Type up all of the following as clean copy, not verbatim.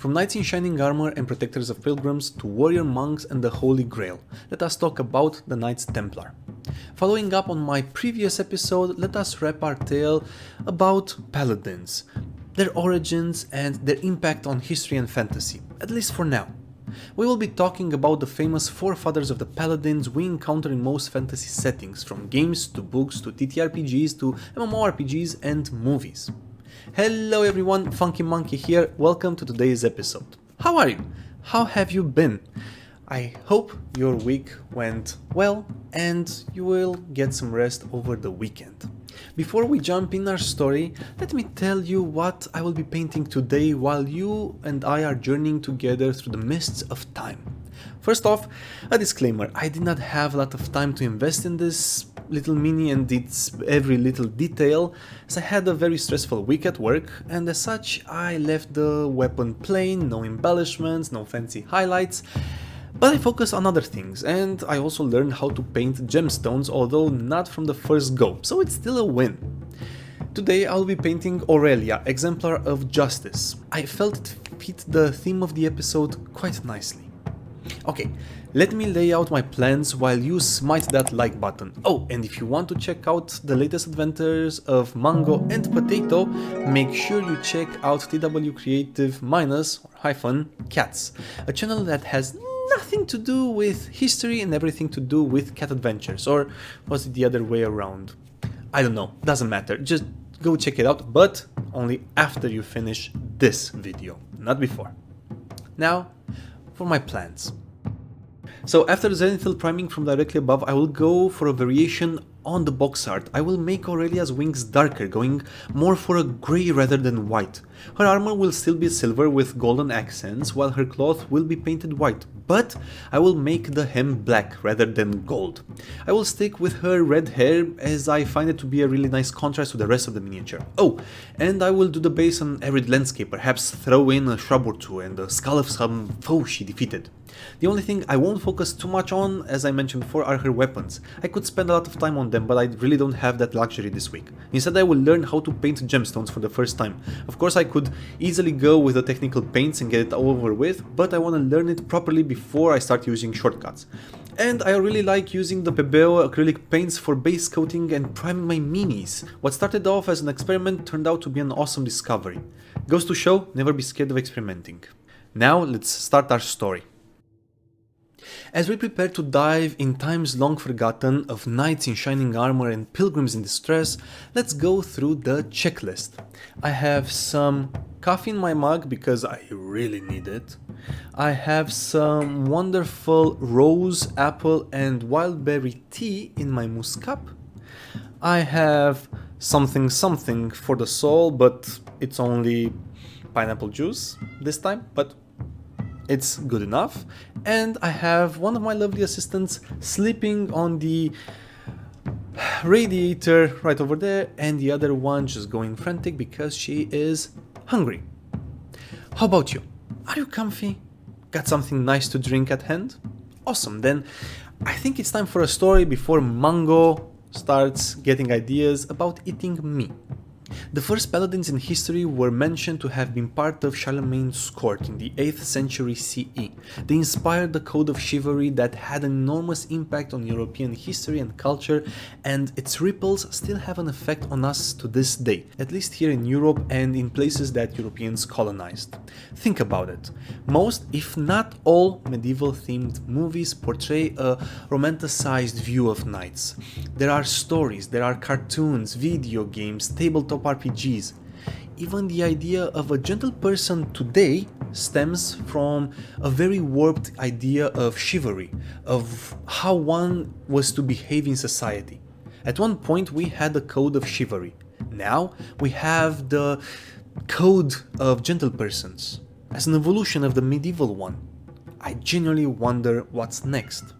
From knights in shining armor and protectors of pilgrims to warrior monks and the Holy Grail, let us talk about the Knights Templar. Following up on my previous episode, let us wrap our tale about Paladins, their origins and their impact on history and fantasy, at least for now. We will be talking about the famous forefathers of the Paladins we encounter in most fantasy settings, from games to books to TTRPGs to MMORPGs and movies. Hello everyone, Funky Monkey here, welcome to today's episode. How are you? How have you been? I hope your week went well and you will get some rest over the weekend. Before we jump in our story, let me tell you what I will be painting today while you and I are journeying together through the mists of time. First off, a disclaimer, I did not have a lot of time to invest in this little mini and its every little detail, as I had a very stressful week at work, and as such I left the weapon plain, no embellishments, no fancy highlights. But I focus on other things, and I also learned how to paint gemstones, although not from the first go, so it's still a win. Today I'll be painting Aurelia, Exemplar of Justice. I felt it fit the theme of the episode quite nicely. Okay, let me lay out my plans while you smite that like button. Oh, and if you want to check out the latest adventures of Mango and Potato, make sure you check out TW Creative -Cats, a channel that has nothing to do with history and everything to do with cat adventures, or was it the other way around? I don't know, doesn't matter, just go check it out, but only after you finish this video, not before. Now, for my plans. So after zenithal priming from directly above, I will go for a variation on the box art. I will make Aurelia's wings darker, going more for a grey rather than white. Her armor will still be silver with golden accents, while her cloth will be painted white, but I will make the hem black rather than gold. I will stick with her red hair, as I find it to be a really nice contrast to the rest of the miniature. Oh, and I will do the base on arid landscape, perhaps throw in a shrub or two and the skull of some foe she defeated. The only thing I won't focus too much on, as I mentioned before, are her weapons. I could spend a lot of time on them, but I really don't have that luxury this week. Instead, I will learn how to paint gemstones for the first time. Of course, I could easily go with the technical paints and get it over with, but I want to learn it properly before I start using shortcuts. And I really like using the Pebeo acrylic paints for base coating and priming my minis. What started off as an experiment turned out to be an awesome discovery. Goes to show, never be scared of experimenting. Now, let's start our story. As we prepare to dive in times long forgotten of knights in shining armor and pilgrims in distress, let's go through the checklist. I have some coffee in my mug because I really need it. I have some wonderful rose, apple and wild berry tea in my moose cup. I have something for the soul, but it's only pineapple juice this time, but it's good enough. And I have one of my lovely assistants sleeping on the radiator right over there, and the other one just going frantic because she is hungry. How about you? Are you comfy? Got something nice to drink at hand? Awesome, then I think it's time for a story before Mango starts getting ideas about eating me. The first Paladins in history were mentioned to have been part of Charlemagne's court in the 8th century CE. They inspired the code of chivalry that had an enormous impact on European history and culture, and its ripples still have an effect on us to this day, at least here in Europe and in places that Europeans colonized. Think about it. Most, if not all, medieval-themed movies portray a romanticized view of knights. There are stories, there are cartoons, video games, tabletop RPGs. Even the idea of a gentle person today stems from a very warped idea of chivalry, of how one was to behave in society. At one point we had a code of chivalry. Now we have the code of gentle persons, as an evolution of the medieval one. I genuinely wonder what's next.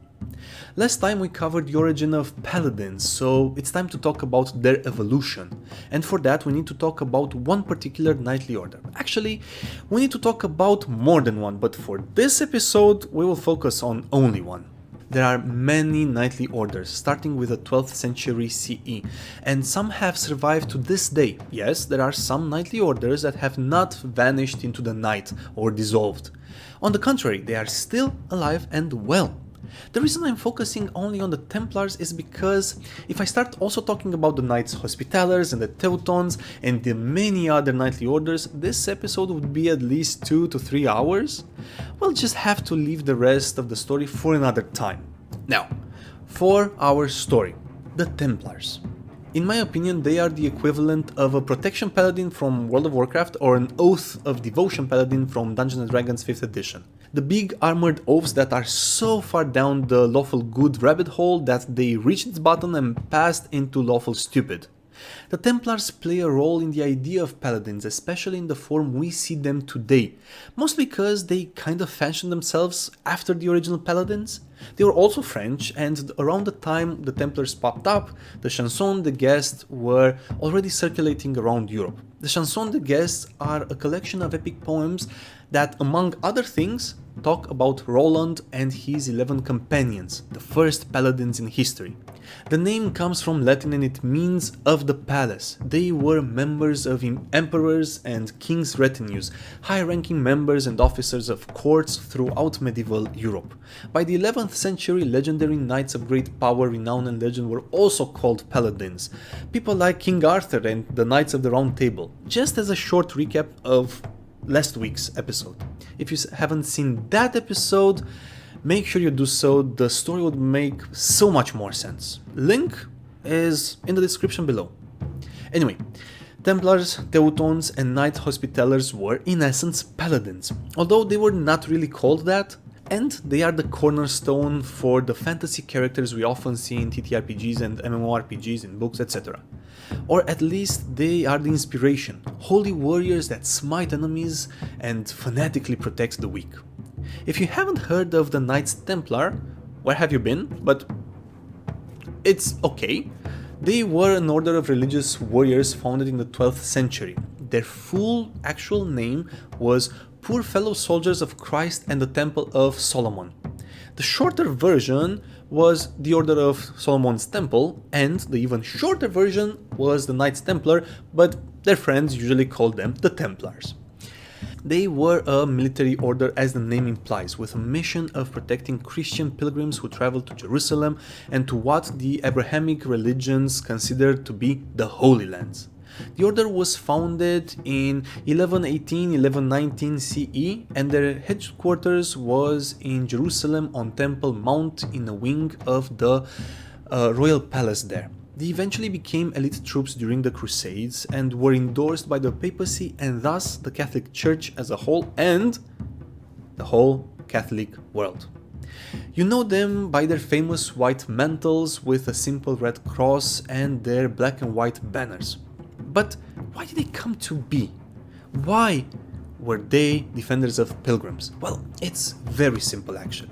Last time we covered the origin of Paladins, so it's time to talk about their evolution. And for that we need to talk about one particular knightly order. Actually, we need to talk about more than one, but for this episode we will focus on only one. There are many knightly orders, starting with the 12th century CE, and some have survived to this day. Yes, there are some knightly orders that have not vanished into the night or dissolved. On the contrary, they are still alive and well. The reason I'm focusing only on the Templars is because if I start also talking about the Knights Hospitallers and the Teutons and the many other knightly orders, this episode would be at least 2 to 3 hours. We'll just have to leave the rest of the story for another time. Now, for our story, the Templars. In my opinion, they are the equivalent of a Protection Paladin from World of Warcraft or an Oath of Devotion Paladin from Dungeons Dragons 5th edition. The big armored oafs that are so far down the lawful good rabbit hole that they reached its bottom and passed into lawful stupid. The Templars play a role in the idea of Paladins, especially in the form we see them today, mostly because they kind of fashioned themselves after the original Paladins. They were also French, and around the time the Templars popped up, the Chansons de Guest were already circulating around Europe. The Chansons de Guest are a collection of epic poems that, among other things, talk about Roland and his 11 companions, the first Paladins in history. The name comes from Latin and it means of the palace. They were members of emperors and kings' retinues, high-ranking members and officers of courts throughout medieval Europe. By the 11th century, legendary knights of great power, renown and legend were also called Paladins. People like King Arthur and the Knights of the Round Table. Just as a short recap of last week's episode. If you haven't seen that episode, make sure you do so, the story would make so much more sense. Link is in the description below. Anyway, Templars, Teutons and Knight Hospitallers were in essence Paladins, although they were not really called that, and they are the cornerstone for the fantasy characters we often see in TTRPGs and MMORPGs in books, etc. Or at least they are the inspiration, holy warriors that smite enemies and fanatically protect the weak. If you haven't heard of the Knights Templar, where have you been? But it's okay. They were an order of religious warriors founded in the 12th century. Their full actual name was Poor Fellow Soldiers of Christ and the Temple of Solomon. The shorter version was the Order of Solomon's Temple, and the even shorter version was the Knights Templar, but their friends usually called them the Templars. They were a military order, as the name implies, with a mission of protecting Christian pilgrims who traveled to Jerusalem and to what the Abrahamic religions considered to be the Holy Lands. The order was founded in 1118-1119 CE, and their headquarters was in Jerusalem on Temple Mount in a wing of the royal palace there. They eventually became elite troops during the Crusades and were endorsed by the papacy and thus the Catholic Church as a whole and the whole Catholic world. You know them by their famous white mantles with a simple red cross and their black and white banners. But why did they come to be? Why were they defenders of pilgrims? Well, it's very simple actually.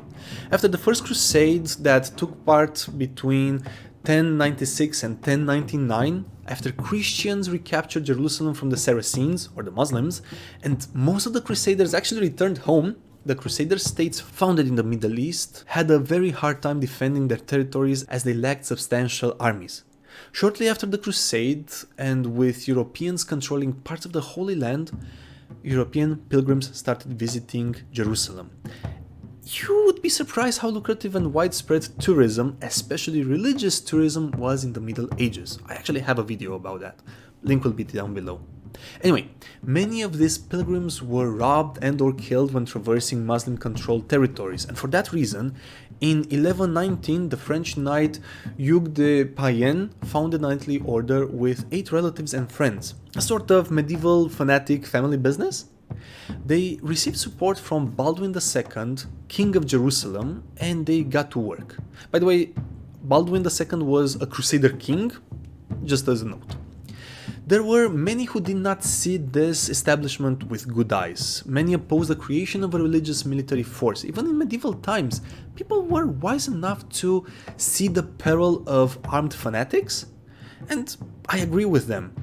After the First Crusade that took part between 1096 and 1099, after Christians recaptured Jerusalem from the Saracens, or the Muslims, and most of the Crusaders actually returned home, the Crusader states founded in the Middle East had a very hard time defending their territories as they lacked substantial armies. Shortly after the Crusade, and with Europeans controlling parts of the Holy Land, European pilgrims started visiting Jerusalem. You would be surprised how lucrative and widespread tourism, especially religious tourism, was in the Middle Ages. I actually have a video about that. Link will be down below. Anyway, many of these pilgrims were robbed and or killed when traversing Muslim-controlled territories, and for that reason, in 1119 the French knight Hugues de Payenne founded a knightly order with 8 relatives and friends, a sort of medieval fanatic family business. They received support from Baldwin II, King of Jerusalem, and they got to work. By the way, Baldwin II was a Crusader king, just as a note. There were many who did not see this establishment with good eyes. Many opposed the creation of a religious military force. Even in medieval times, people were wise enough to see the peril of armed fanatics, and I agree with them.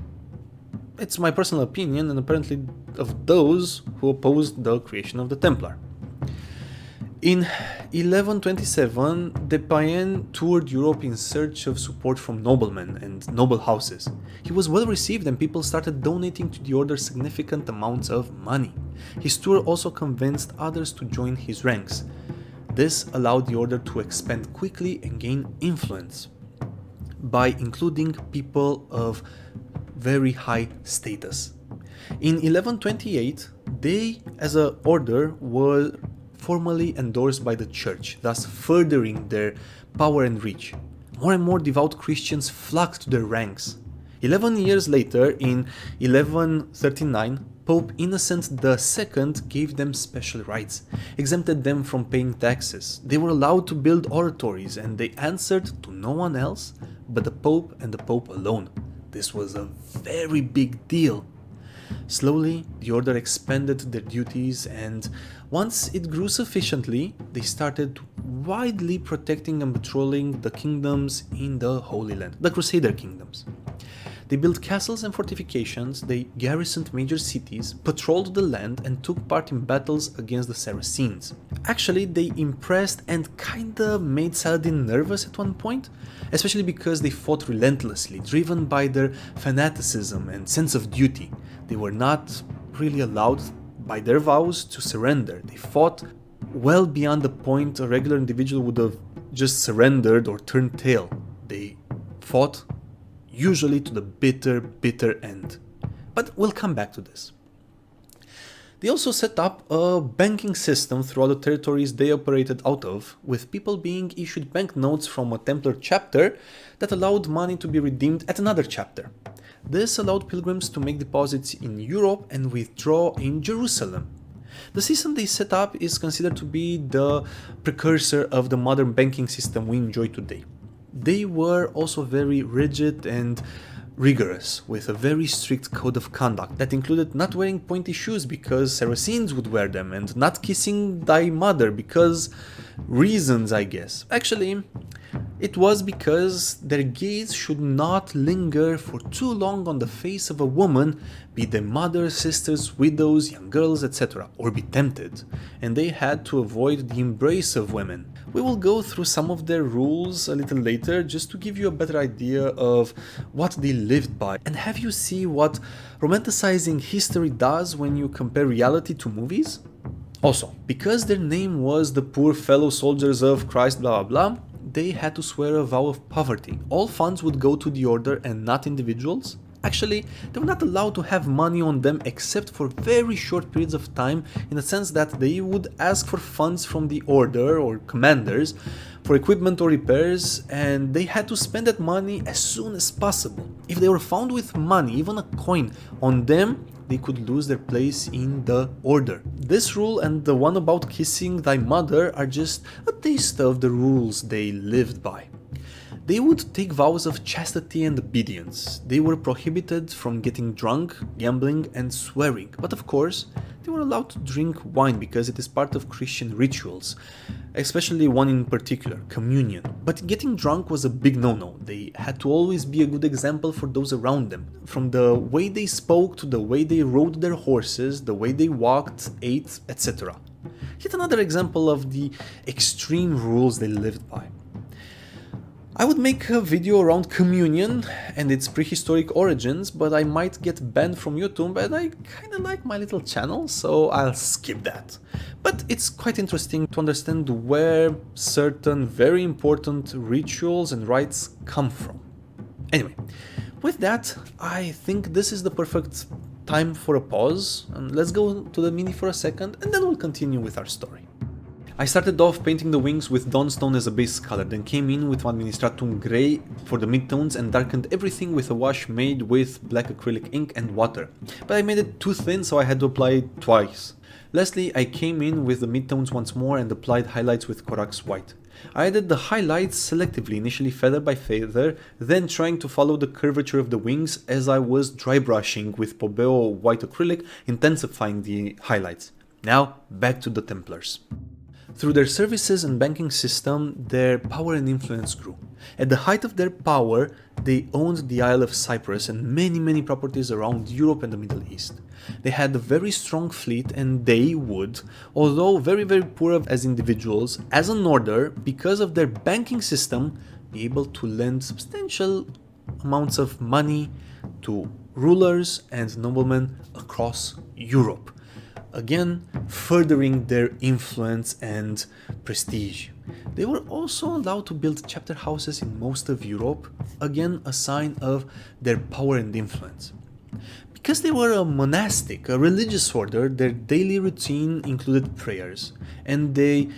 It's my personal opinion, and apparently of those who opposed the creation of the Templar. In 1127, Deea toured Europe in search of support from noblemen and noble houses. He was well received and people started donating to the order significant amounts of money. His tour also convinced others to join his ranks. This allowed the order to expand quickly and gain influence by including people of very high status. In 1128, they, as an order, were formally endorsed by the church, thus furthering their power and reach. More and more devout Christians flocked to their ranks. 11 years later, in 1139, Pope Innocent II gave them special rights, exempted them from paying taxes. They were allowed to build oratories and they answered to no one else but the Pope and the Pope alone. This was a very big deal. Slowly, the order expanded their duties, and once it grew sufficiently, they started widely protecting and patrolling the kingdoms in the Holy Land, the Crusader kingdoms. They built castles and fortifications, they garrisoned major cities, patrolled the land, and took part in battles against the Saracens. Actually, they impressed and kinda made Saladin nervous at one point, especially because they fought relentlessly, driven by their fanaticism and sense of duty. They were not really allowed by their vows to surrender. They fought well beyond the point a regular individual would have just surrendered or turned tail. They fought usually to the bitter end. But we'll come back to this. They also set up a banking system throughout the territories they operated out of, with people being issued banknotes from a Templar chapter that allowed money to be redeemed at another chapter. This allowed pilgrims to make deposits in Europe and withdraw in Jerusalem. The system they set up is considered to be the precursor of the modern banking system we enjoy today. They were also very rigid and rigorous, with a very strict code of conduct that included not wearing pointy shoes because Saracens would wear them, and not kissing thy mother because reasons, I guess. Actually, it was because their gaze should not linger for too long on the face of a woman, be they mothers, sisters, widows, young girls, etc., or be tempted, and they had to avoid the embrace of women. We will go through some of their rules a little later just to give you a better idea of what they lived by and have you see what romanticizing history does when you compare reality to movies. Also, because their name was the poor fellow soldiers of Christ blah blah blah, they had to swear a vow of poverty. All funds would go to the order and not individuals. Actually, they were not allowed to have money on them except for very short periods of time, in the sense that they would ask for funds from the order or commanders for equipment or repairs, and they had to spend that money as soon as possible. If they were found with money, even a coin, on them, they could lose their place in the order. This rule and the one about kissing thy mother are just a taste of the rules they lived by. They would take vows of chastity and obedience. They were prohibited from getting drunk, gambling, and swearing. But of course, they were allowed to drink wine because it is part of Christian rituals, especially one in particular, communion. But getting drunk was a big no-no. They had to always be a good example for those around them. From the way they spoke to the way they rode their horses, the way they walked, ate, etc. Yet another example of the extreme rules they lived by. I would make a video around communion and its prehistoric origins, but I might get banned from YouTube and I kinda like my little channel, so I'll skip that. But it's quite interesting to understand where certain very important rituals and rites come from. Anyway, with that, I think this is the perfect time for a pause, and let's go to the mini for a second and then we'll continue with our story. I started off painting the wings with Dawnstone as a base color, then came in with Administratum Grey for the midtones and darkened everything with a wash made with black acrylic ink and water. But I made it too thin, so I had to apply it twice. Lastly, I came in with the midtones once more and applied highlights with Corax White. I added the highlights selectively, initially feather by feather, then trying to follow the curvature of the wings as I was dry brushing with Pobeo white acrylic, intensifying the highlights. Now, back to the Templars. Through their services and banking system, their power and influence grew. At the height of their power, they owned the Isle of Cyprus and many properties around Europe and the Middle East. They had a very strong fleet, and they would, although very poor as individuals, as an order, because of their banking system, be able to lend substantial amounts of money to rulers and noblemen across Europe, again furthering their influence and prestige. They were also allowed to build chapter houses in most of Europe, again a sign of their power and influence. Because they were a monastic, a religious order, their daily routine included prayers, and they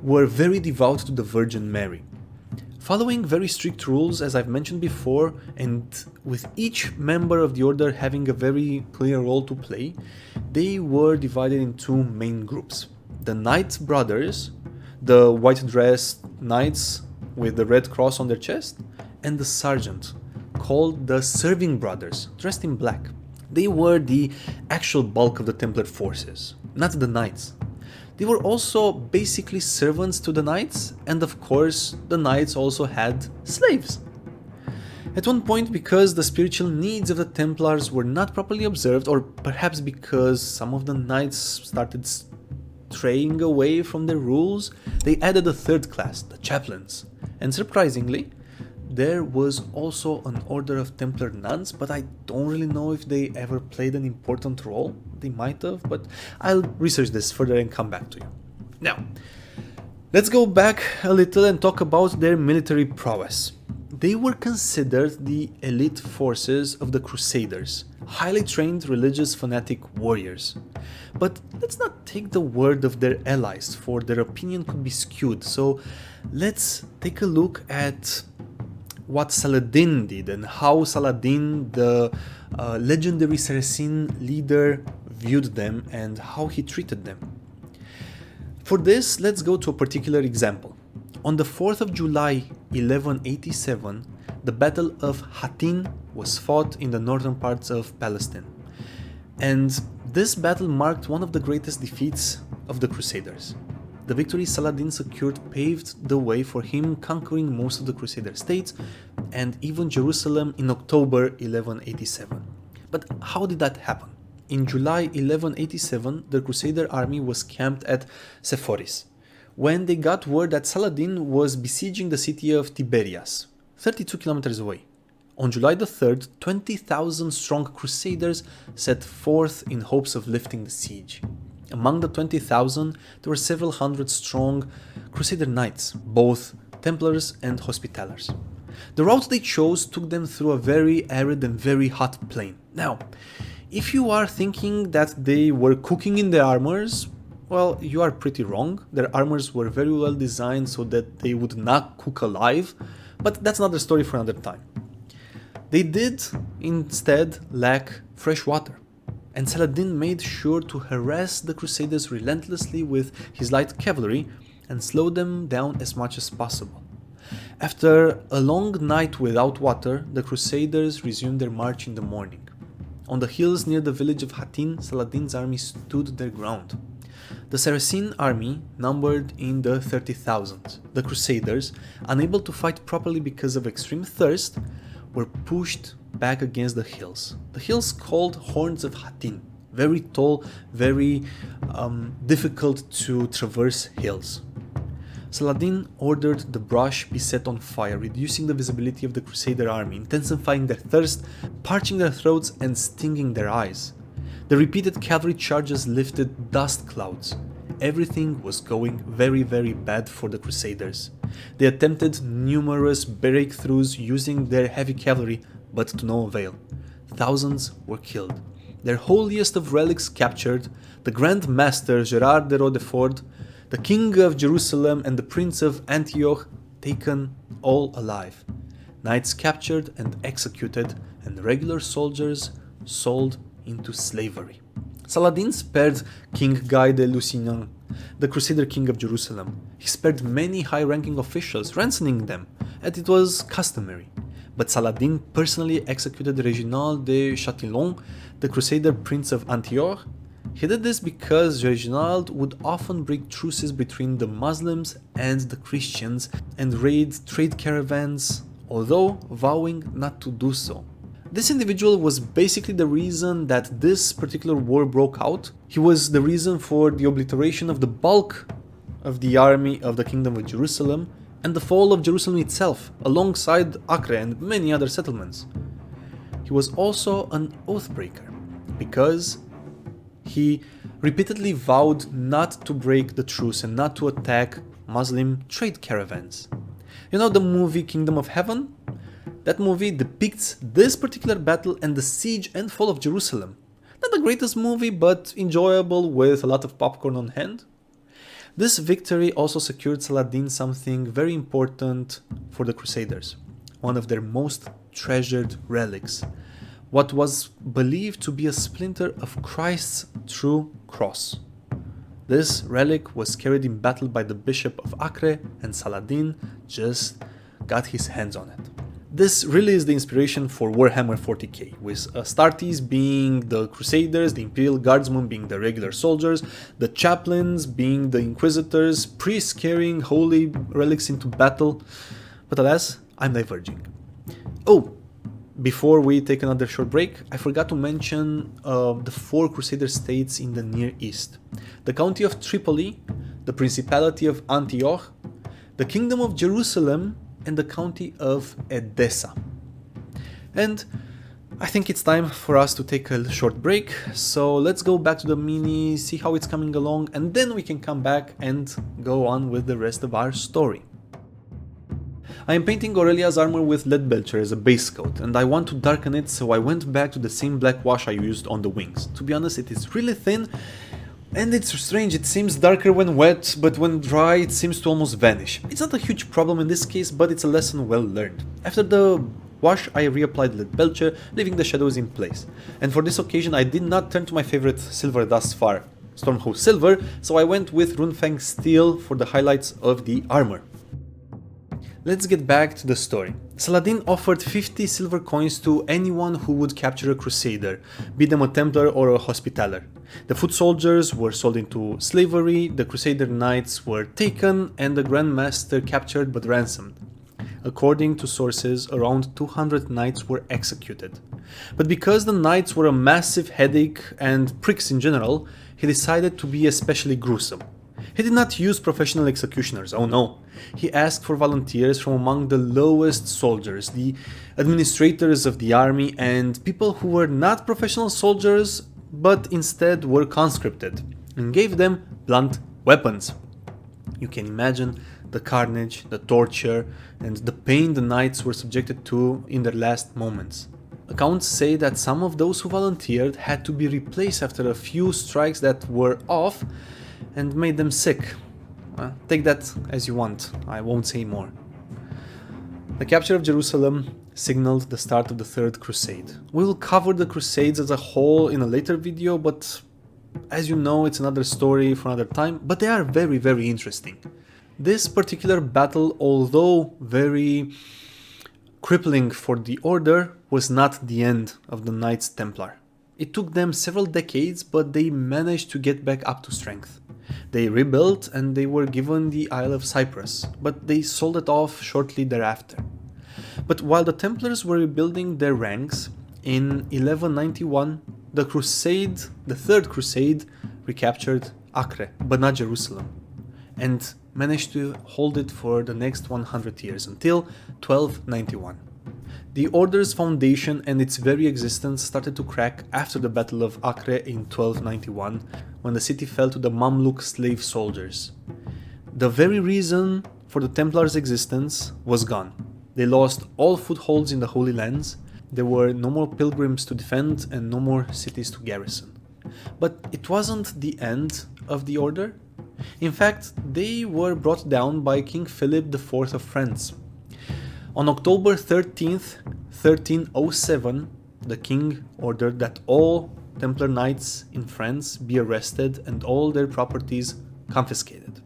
were very devout to the Virgin Mary. Following very strict rules, as I've mentioned before, and with each member of the order having a very clear role to play, they were divided in two main groups. The Knight Brothers, the white-dressed knights with the red cross on their chest, and the Sergeant, called the Serving Brothers, dressed in black. They were the actual bulk of the Templar forces, not the knights. They were also basically servants to the knights, and of course, the knights also had slaves. At one point, because the spiritual needs of the Templars were not properly observed, or perhaps because some of the knights started straying away from their rules, they added a third class, the chaplains. And surprisingly, there was also an order of Templar nuns, but I don't really know if they ever played an important role. They might have, but I'll research this further and come back to you. Now, let's go back a little and talk about their military prowess. They were considered the elite forces of the Crusaders, highly trained religious fanatic warriors. But let's not take the word of their allies, for their opinion could be skewed, so let's take a look at what Saladin did and how Saladin, the legendary Saracen leader, viewed them and how he treated them. For this, let's go to a particular example. On the 4th of July 1187, the Battle of Hattin was fought in the northern parts of Palestine. And this battle marked one of the greatest defeats of the Crusaders. The victory Saladin secured paved the way for him conquering most of the Crusader states and even Jerusalem in October 1187. But how did that happen? In July 1187, the Crusader army was camped at Sepphoris, when they got word that Saladin was besieging the city of Tiberias, 32 kilometers away. On July the 3rd, 20,000 strong Crusaders set forth in hopes of lifting the siege. Among the 20,000, there were several hundred strong Crusader knights, both Templars and Hospitallers. The route they chose took them through a very arid and very hot plain. Now, if you are thinking that they were cooking in their armors, well, you are pretty wrong. Their armors were very well designed so that they would not cook alive, but that's another story for another time. They did instead lack fresh water, and Saladin made sure to harass the Crusaders relentlessly with his light cavalry and slow them down as much as possible. After a long night without water, the Crusaders resumed their march in the morning. On the hills near the village of Hattin, Saladin's army stood their ground. The Saracen army numbered in the 30,000. The Crusaders, unable to fight properly because of extreme thirst, were pushed back against the hills. The hills called Horns of Hattin. Very tall, very difficult to traverse hills. Saladin ordered the brush be set on fire, reducing the visibility of the Crusader army, intensifying their thirst, parching their throats and stinging their eyes. The repeated cavalry charges lifted dust clouds. Everything was going very bad for the Crusaders. They attempted numerous breakthroughs using their heavy cavalry, but to no avail. Thousands were killed. Their holiest of relics captured, the Grand Master Gerard de Rodeford, the King of Jerusalem and the Prince of Antioch taken all alive. Knights captured and executed, and regular soldiers sold into slavery. Saladin spared King Guy de Lusignan, the Crusader king of Jerusalem. He spared many high-ranking officials, ransoming them, as it was customary. But Saladin personally executed Reginald de Chatillon, the Crusader prince of Antioch, He did this because Reginald would often break truces between the Muslims and the Christians and raid trade caravans, although vowing not to do so. This individual was basically the reason that this particular war broke out. He was the reason for the obliteration of the bulk of the army of the Kingdom of Jerusalem and the fall of Jerusalem itself, alongside Acre and many other settlements. He was also an oathbreaker, because he repeatedly vowed not to break the truce and not to attack Muslim trade caravans. You know the movie Kingdom of Heaven? That movie depicts this particular battle and the siege and fall of Jerusalem. Not the greatest movie, but enjoyable with a lot of popcorn on hand. This victory also secured Saladin something very important for the Crusaders, one of their most treasured relics, what was believed to be a splinter of Christ's true cross. This relic was carried in battle by the Bishop of Acre, and Saladin just got his hands on it. This really is the inspiration for Warhammer 40k, with Astartes being the Crusaders, the Imperial Guardsmen being the regular soldiers, the Chaplains being the Inquisitors, priests carrying holy relics into battle. But alas, I'm diverging. Oh, before we take another short break, I forgot to mention the 4 Crusader states in the Near East. The County of Tripoli, the Principality of Antioch, the Kingdom of Jerusalem, and the County of Edessa. And I think it's time for us to take a short break, so let's go back to the mini, see how it's coming along, and then we can come back and go on with the rest of our story. I am painting Aurelia's armor with lead belcher as a base coat, and I want to darken it, so I went back to the same black wash I used on the wings. To be honest, it is really thin, and it's strange, it seems darker when wet, but when dry it seems to almost vanish. It's not a huge problem in this case, but it's a lesson well learned. After the wash, I reapplied lead belcher, leaving the shadows in place. And for this occasion I did not turn to my favorite silver thus far, Stormhost Silver, so I went with Runefang Steel for the highlights of the armor. Let's get back to the story. Saladin offered 50 silver coins to anyone who would capture a Crusader, be them a Templar or a Hospitaller. The foot soldiers were sold into slavery, the Crusader knights were taken, and the Grand Master captured but ransomed. According to sources, around 200 knights were executed. But because the knights were a massive headache and pricks in general, he decided to be especially gruesome. He did not use professional executioners, oh no. He asked for volunteers from among the lowest soldiers, the administrators of the army, and people who were not professional soldiers but instead were conscripted, and gave them blunt weapons. You can imagine the carnage, the torture, and the pain the knights were subjected to in their last moments. Accounts say that some of those who volunteered had to be replaced after a few strikes that were off and made them sick. Take that as you want, I won't say more. The capture of Jerusalem signaled the start of the Third Crusade. We will cover the Crusades as a whole in a later video, but as you know, it's another story for another time, but they are very, very interesting. This particular battle, although very crippling for the Order, was not the end of the Knights Templar. It took them several decades, but they managed to get back up to strength. They rebuilt and they were given the Isle of Cyprus, but they sold it off shortly thereafter. But while the Templars were rebuilding their ranks, in 1191, the Third Crusade, recaptured Acre, but not Jerusalem, and managed to hold it for the next 100 years, until 1291. The Order's foundation and its very existence started to crack after the Battle of Acre in 1291, when the city fell to the Mamluk slave soldiers. The very reason for the Templars' existence was gone. They lost all footholds in the Holy Lands, there were no more pilgrims to defend and no more cities to garrison. But it wasn't the end of the Order. In fact, they were brought down by King Philip IV of France. On October 13th, 1307, the king ordered that all Templar knights in France be arrested and all their properties confiscated.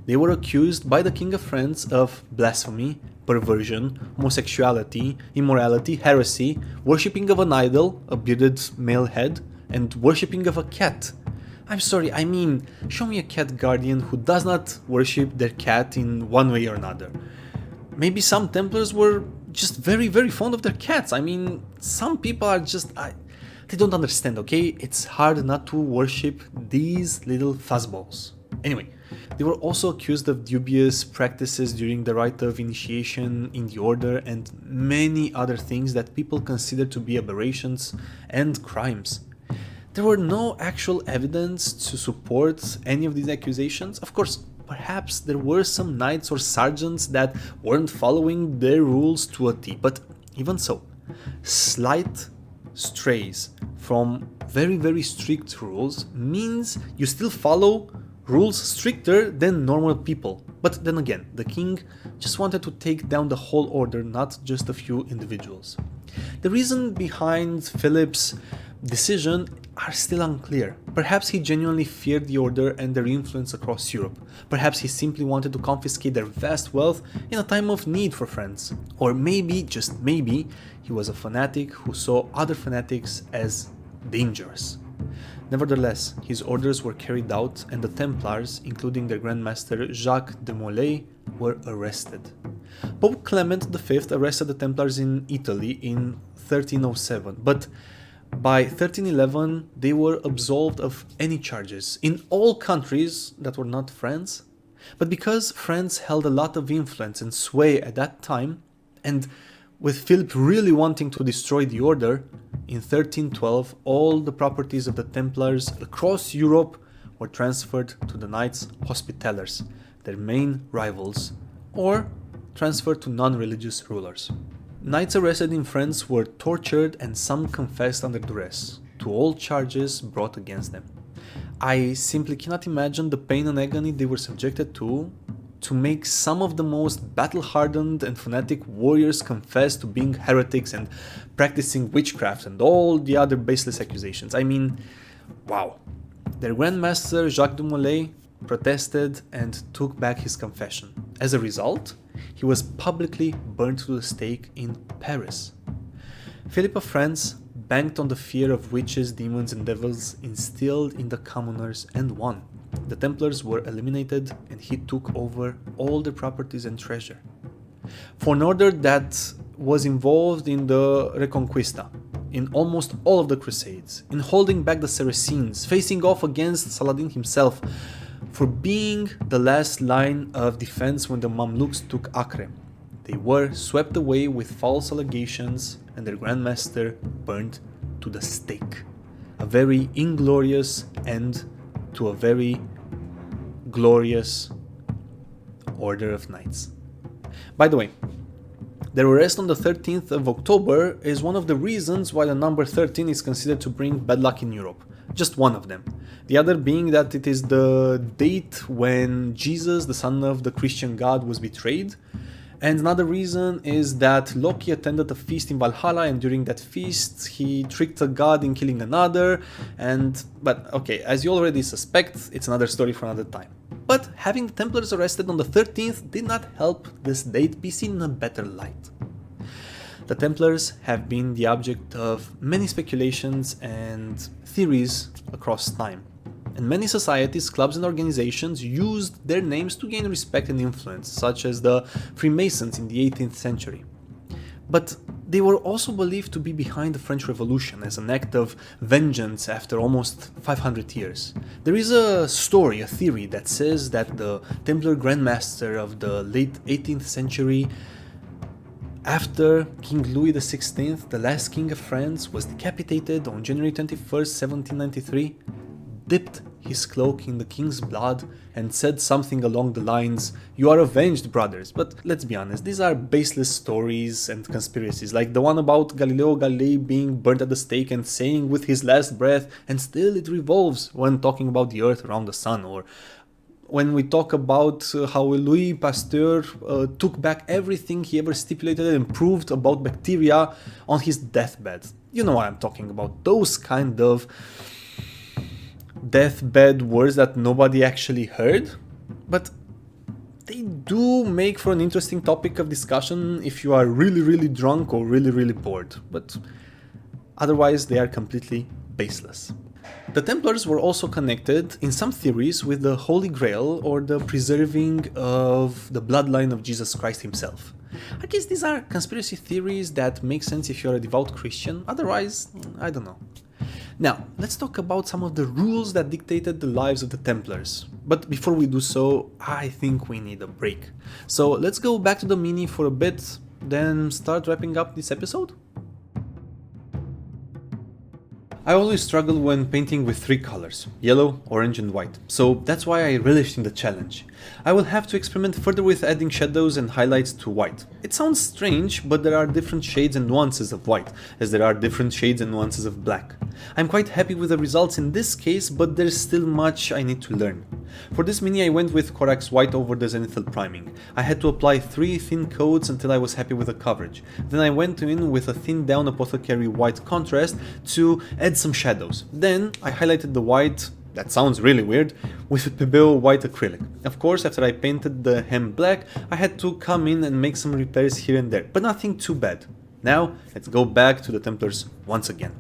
They were accused by the King of France of blasphemy, perversion, homosexuality, immorality, heresy, worshipping of an idol, a bearded male head, and worshipping of a cat, I'm sorry, I mean, show me a cat guardian who does not worship their cat in one way or another. Maybe some Templars were just very, very fond of their cats. I mean, some people are just... they don't understand, okay? It's hard not to worship these little fuzzballs. Anyway, they were also accused of dubious practices during the rite of initiation in the order and many other things that people consider to be aberrations and crimes. There were no actual evidence to support any of these accusations. Of course, perhaps there were some knights or sergeants that weren't following their rules to a T, but even so, slight strays from very, very strict rules means you still follow rules stricter than normal people. But then again, the king just wanted to take down the whole order, not just a few individuals. The reason behind Philip's decision are still unclear. Perhaps he genuinely feared the order and their influence across Europe. Perhaps he simply wanted to confiscate their vast wealth in a time of need for friends. Or maybe, just maybe, he was a fanatic who saw other fanatics as dangerous. Nevertheless, his orders were carried out and the Templars, including their Grand Master Jacques de Molay, were arrested. Pope Clement V arrested the Templars in Italy in 1307, but by 1311 they were absolved of any charges in all countries that were not France. But because France held a lot of influence and sway at that time, and with Philip really wanting to destroy the order, in 1312 all the properties of the Templars across Europe were transferred to the Knights Hospitallers, their main rivals, or transferred to non-religious rulers. Knights arrested in France were tortured and some confessed under duress to all charges brought against them. I simply cannot imagine the pain and agony they were subjected to make some of the most battle-hardened and fanatic warriors confess to being heretics and practicing witchcraft and all the other baseless accusations. I mean, wow. Their Grand Master Jacques de Molay protested and took back his confession. As a result, he was publicly burned to the stake in Paris. Philip of France banked on the fear of witches, demons and devils instilled in the commoners and won. The Templars were eliminated and he took over all the properties and treasure. For an order that was involved in the Reconquista, in almost all of the Crusades, in holding back the Saracens, facing off against Saladin himself, for being the last line of defense when the Mamluks took Acre. They were swept away with false allegations and their Grand Master burned to the stake. A very inglorious end to a very glorious order of knights. By the way, their arrest on the 13th of October is one of the reasons why the number 13 is considered to bring bad luck in Europe. Just one of them. The other being that it is the date when Jesus, the son of the Christian god, was betrayed. And another reason is that Loki attended a feast in Valhalla and during that feast he tricked a god in killing another. But okay, as you already suspect, it's another story for another time. But having the Templars arrested on the 13th did not help this date be seen in a better light. The Templars have been the object of many speculations and theories across time. And many societies, clubs and organizations used their names to gain respect and influence, such as the Freemasons in the 18th century. But they were also believed to be behind the French Revolution as an act of vengeance after almost 500 years. There is a story, a theory that says that the Templar Grand Master of the late 18th century, after King Louis XVI, the last king of France, was decapitated on January 21st, 1793, dipped his cloak in the king's blood and said something along the lines, "You are avenged, brothers." But let's be honest, these are baseless stories and conspiracies, like the one about Galileo Galilei being burnt at the stake and saying with his last breath, "And still it revolves," when talking about the earth around the sun, or when we talk about how Louis Pasteur took back everything he ever stipulated and proved about bacteria on his deathbed. You know what I'm talking about, those kind of deathbed words that nobody actually heard, but they do make for an interesting topic of discussion if you are really drunk or really bored, but otherwise they are completely baseless. The Templars were also connected, in some theories, with the Holy Grail or the preserving of the bloodline of Jesus Christ himself. I guess these are conspiracy theories that make sense if you're a devout Christian, otherwise, I don't know. Now, let's talk about some of the rules that dictated the lives of the Templars. But before we do so, I think we need a break. So let's go back to the mini for a bit, then start wrapping up this episode? I always struggle when painting with three colors, yellow, orange and white, so that's why I relished in the challenge. I will have to experiment further with adding shadows and highlights to white. It sounds strange, but there are different shades and nuances of white, as there are different shades and nuances of black. I'm quite happy with the results in this case, but there's still much I need to learn. For this mini I went with Corax White over the Zenithal priming. I had to apply 3 thin coats until I was happy with the coverage. Then I went in with a thin down Apothecary White contrast to add some shadows. Then I highlighted the white, that sounds really weird, with a Pebeo White acrylic. Of course, after I painted the hem black, I had to come in and make some repairs here and there, but nothing too bad. Now, let's go back to the Templars once again.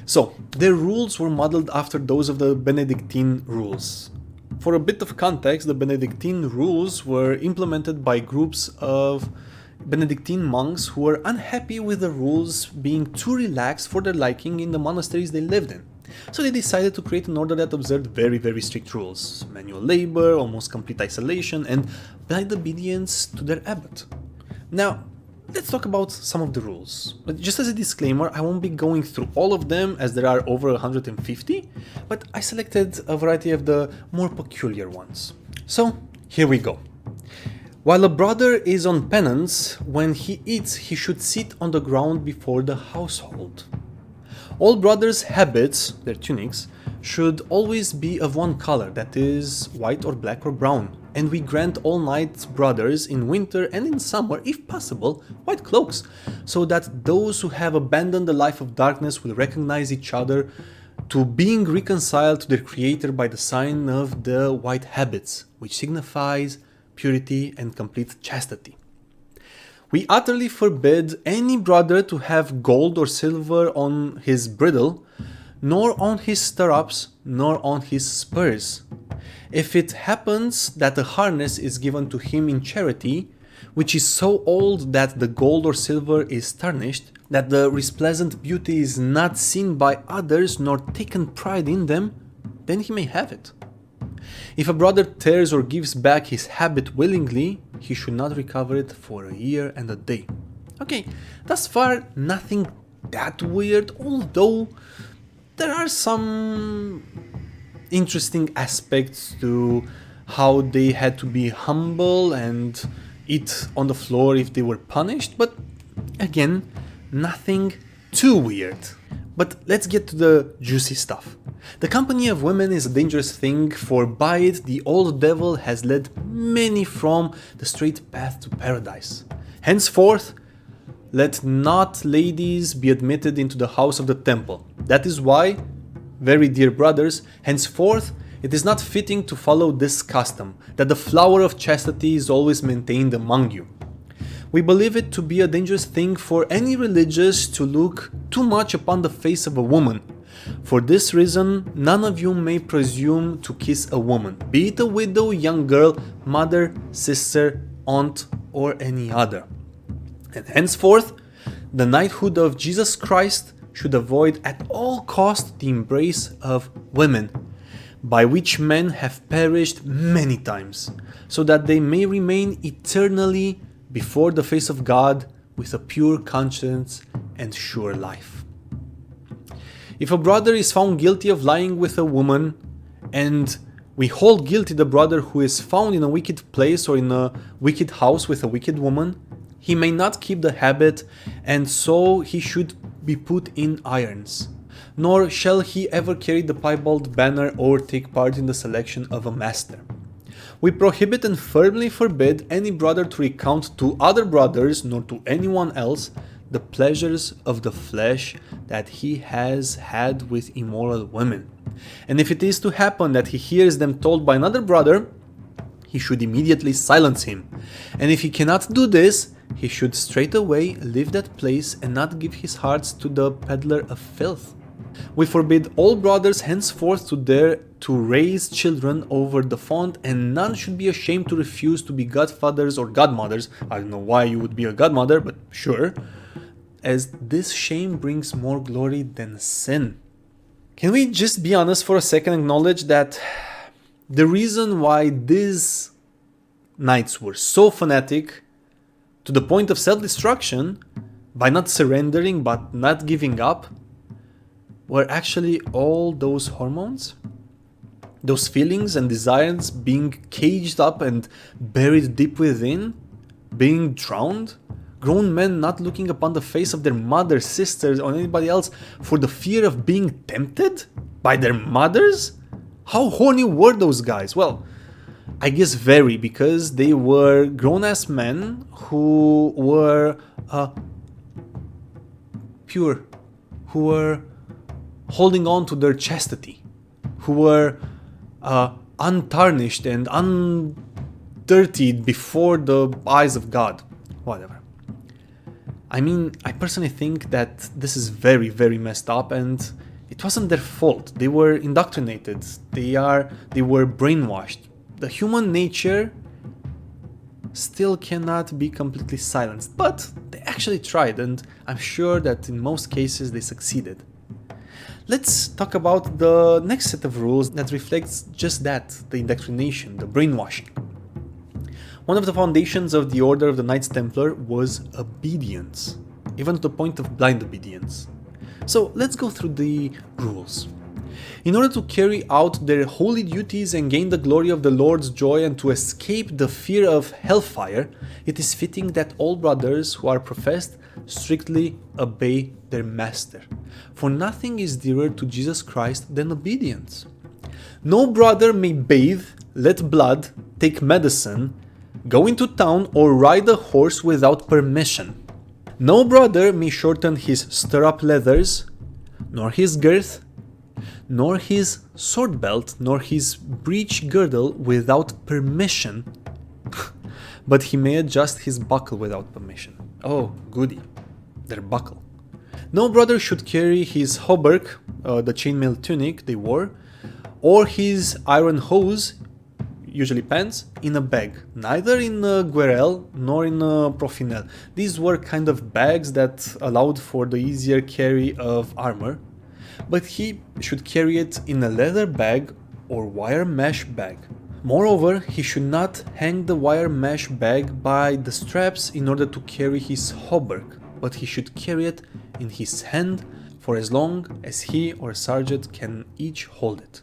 So, their rules were modeled after those of the Benedictine rules. For a bit of context, the Benedictine rules were implemented by groups of Benedictine monks who were unhappy with the rules being too relaxed for their liking in the monasteries they lived in. So they decided to create an order that observed very strict rules: manual labor, almost complete isolation, and blind obedience to their abbot. Now, let's talk about some of the rules. But just as a disclaimer, I won't be going through all of them as there are over 150, but I selected a variety of the more peculiar ones. So, here we go. While a brother is on penance, when he eats he should sit on the ground before the household. All brothers' habits, their tunics, should always be of one color, that is, white or black or brown. And we grant all knight brothers in winter and in summer, if possible, white cloaks, so that those who have abandoned the life of darkness will recognize each other to being reconciled to their creator by the sign of the white habits, which signifies purity and complete chastity. We utterly forbid any brother to have gold or silver on his bridle, nor on his stirrups, nor on his spurs. If it happens that a harness is given to him in charity, which is so old that the gold or silver is tarnished, that the resplendent beauty is not seen by others nor taken pride in them, then he may have it. If a brother tears or gives back his habit willingly, he should not recover it for a year and a day. Okay, thus far nothing that weird, although there are some interesting aspects to how they had to be humble and eat on the floor if they were punished, but again, nothing too weird. But let's get to the juicy stuff. The company of women is a dangerous thing, for by it the old devil has led many from the straight path to paradise. Henceforth, let not ladies be admitted into the house of the temple. That is why, very dear brothers, henceforth it is not fitting to follow this custom, that the flower of chastity is always maintained among you. We believe it to be a dangerous thing for any religious to look too much upon the face of a woman. For this reason, none of you may presume to kiss a woman, be it a widow, young girl, mother, sister, aunt, or any other. And henceforth, the knighthood of Jesus Christ should avoid at all cost the embrace of women, by which men have perished many times, so that they may remain eternally before the face of God with a pure conscience and sure life. If a brother is found guilty of lying with a woman, and we hold guilty the brother who is found in a wicked place or in a wicked house with a wicked woman, he may not keep the habit, and so he should be put in irons. Nor shall he ever carry the piebald banner or take part in the selection of a master. We prohibit and firmly forbid any brother to recount to other brothers, nor to anyone else, the pleasures of the flesh that he has had with immoral women. And if it is to happen that he hears them told by another brother, he should immediately silence him. And if he cannot do this, he should straightway leave that place and not give his hearts to the peddler of filth. We forbid all brothers henceforth to dare to raise children over the font, and none should be ashamed to refuse to be godfathers or godmothers. I don't know why you would be a godmother, but sure. As this shame brings more glory than sin. Can we just be honest for a second, acknowledge that the reason why these knights were so fanatic to the point of self-destruction, by not surrendering but not giving up, were actually all those hormones? Those feelings and desires being caged up and buried deep within? Being drowned? Grown men not looking upon the face of their mothers, sisters, or anybody else for the fear of being tempted by their mothers? How horny were those guys? Well, I guess very, because they were grown-ass men who were pure, who were holding on to their chastity, who were untarnished and undirtied before the eyes of God. Whatever. I mean, I personally think that this is very, very messed up, and it wasn't their fault. They were indoctrinated. They were brainwashed. The human nature still cannot be completely silenced, but they actually tried, and I'm sure that in most cases they succeeded. Let's talk about the next set of rules that reflects just that, the indoctrination, the brainwashing. One of the foundations of the Order of the Knights Templar was obedience, even to the point of blind obedience. So let's go through the rules. In order to carry out their holy duties and gain the glory of the Lord's joy and to escape the fear of hellfire, it is fitting that all brothers who are professed strictly obey their master. For nothing is dearer to Jesus Christ than obedience. No brother may bathe, let blood, take medicine, go into town, or ride a horse without permission. No brother may shorten his stirrup leathers, nor his girth, nor his sword belt, nor his breech girdle without permission, but he may adjust his buckle without permission. Oh, goody, their buckle. No brother should carry his hauberk, the chainmail tunic they wore, or his iron hose, usually pants, in a bag, neither in a guerel nor in a profinel. These were kind of bags that allowed for the easier carry of armor, but he should carry it in a leather bag or wire mesh bag. Moreover, he should not hang the wire mesh bag by the straps in order to carry his hauberk, but he should carry it in his hand for as long as he or a sergeant can each hold it.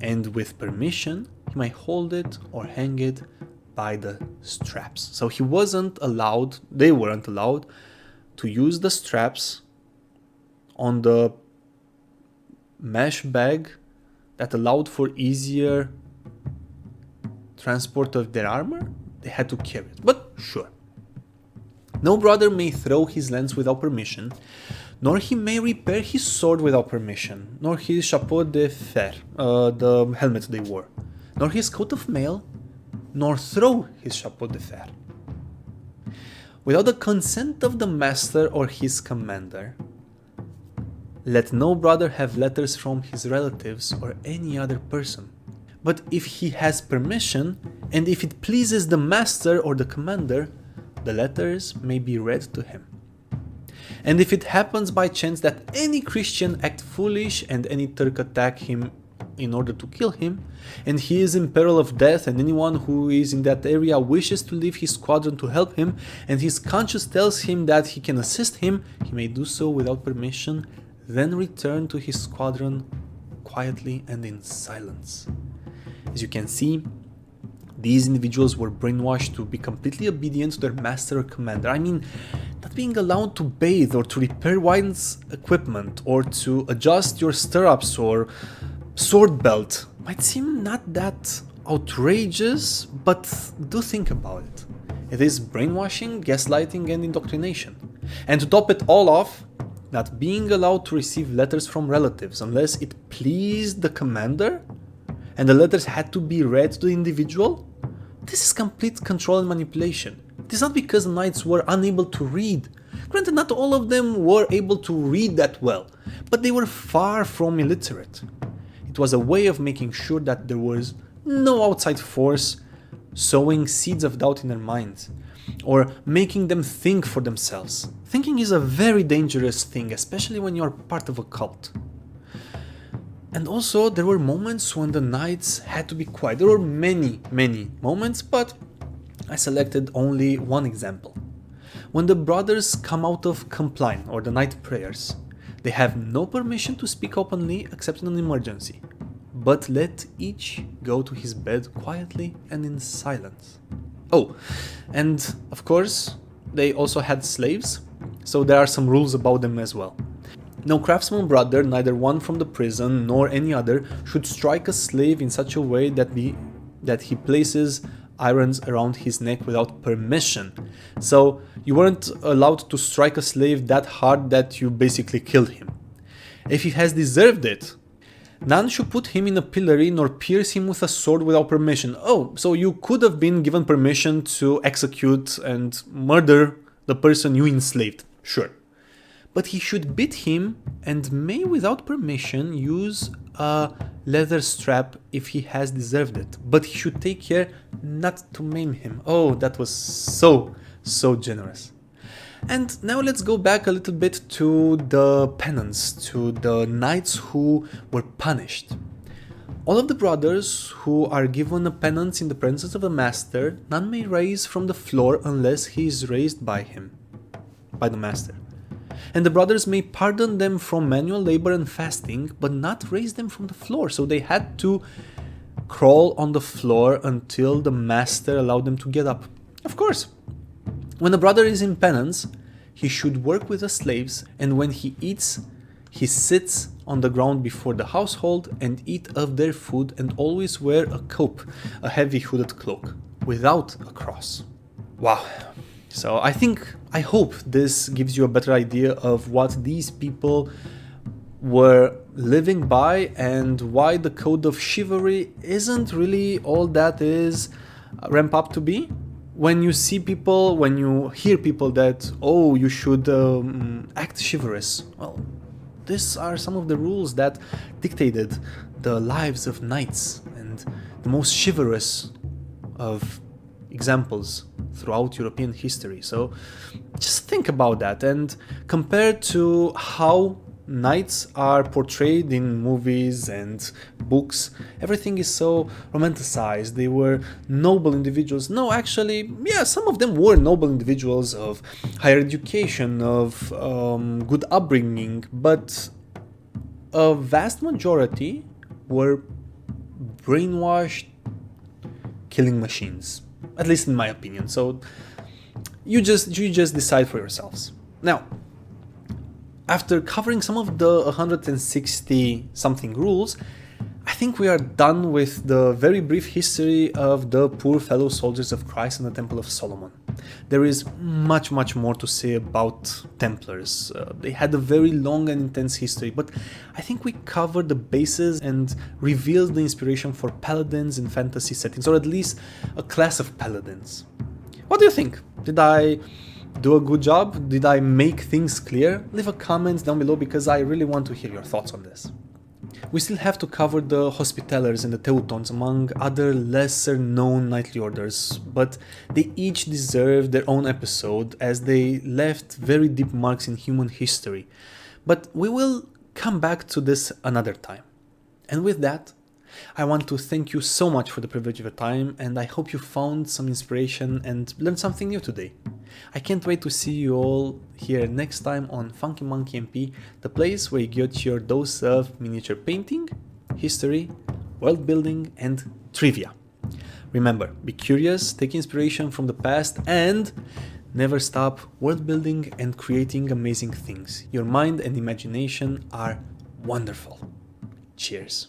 And with permission, he might hold it or hang it by the straps. So they weren't allowed to use the straps on the mesh bag that allowed for easier transport of their armor. They had to carry it, but sure. No brother may throw his lance without permission, nor he may repair his sword without permission, nor his chapeau de fer, the helmet they wore, nor his coat of mail, nor throw his chapeau de fer. Without the consent of the master or his commander, let no brother have letters from his relatives or any other person. But if he has permission, and if it pleases the master or the commander, the letters may be read to him. And if it happens by chance that any Christian act foolish and any Turk attack him in order to kill him, and he is in peril of death, and anyone who is in that area wishes to leave his squadron to help him, and his conscience tells him that he can assist him, he may do so without permission, then return to his squadron quietly and in silence. As you can see, these individuals were brainwashed to be completely obedient to their master or commander. I mean, not being allowed to bathe or to repair one's equipment or to adjust your stirrups or sword belt might seem not that outrageous, but do think about it. It is brainwashing, gaslighting, and indoctrination. And to top it all off, not being allowed to receive letters from relatives unless it pleased the commander, and the letters had to be read to the individual. This is complete control and manipulation. It is not because the knights were unable to read Granted, not all of them were able to read that well, but they were far from illiterate. It was a way of making sure that there was no outside force sowing seeds of doubt in their minds, or making them think for themselves. Thinking is a very dangerous thing, especially when you are part of a cult. And also, there were moments when the knights had to be quiet. There were many moments, but I selected only one example. When the brothers come out of Compline, or the night prayers, they have no permission to speak openly except in an emergency, but let each go to his bed quietly and in silence. Oh, and of course, they also had slaves, so there are some rules about them as well. No craftsman brother, neither one from the prison nor any other, should strike a slave in such a way that he places irons around his neck without permission. So you weren't allowed to strike a slave that hard that you basically killed him. If he has deserved it, none should put him in a pillory nor pierce him with a sword without permission. Oh, so you could have been given permission to execute and murder the person you enslaved, sure. But he should beat him and may without permission use a leather strap if he has deserved it. But he should take care not to maim him. Oh, that was so generous. And now let's go back a little bit to the penance, to the knights who were punished. All of the brothers who are given a penance in the presence of a master, none may raise from the floor unless he is raised by the master. And the brothers may pardon them from manual labor and fasting, but not raise them from the floor. So they had to crawl on the floor until the master allowed them to get up. Of course, when a brother is in penance, he should work with the slaves, and when he eats, he sits on the ground before the household and eat of their food, and always wear a cope, a heavy hooded cloak, without a cross. Wow. So I hope this gives you a better idea of what these people were living by and why the code of chivalry isn't really all that is ramped up to be. When you see people, when you hear people that, oh, you should act chivalrous, well, these are some of the rules that dictated the lives of knights and the most chivalrous of examples throughout European history. So just think about that and compare to how knights are portrayed in movies and books. Everything is so romanticized. They were noble individuals. No, actually, yeah, some of them were noble individuals of higher education, of good upbringing, but a vast majority were brainwashed killing machines, at least in my opinion. So you just decide for yourselves. Now, after covering some of the 160 something rules, I think we are done with the very brief history of the poor fellow soldiers of Christ and the Temple of Solomon. There is much more to say about Templars. They had a very long and intense history, but I think we covered the bases and revealed the inspiration for Paladins in fantasy settings, or at least a class of Paladins. What do you think? Did I do a good job? Did I make things clear? Leave a comment down below because I really want to hear your thoughts on this. We still have to cover the Hospitallers and the Teutons, among other lesser known knightly orders, but they each deserve their own episode as they left very deep marks in human history. But we will come back to this another time. And with that, I want to thank you so much for the privilege of your time, and I hope you found some inspiration and learned something new today. I can't wait to see you all here next time on Funky Monkey MP, the place where you get your dose of miniature painting, history, world building, and trivia. Remember, be curious, take inspiration from the past, and never stop world building and creating amazing things. Your mind and imagination are wonderful. Cheers.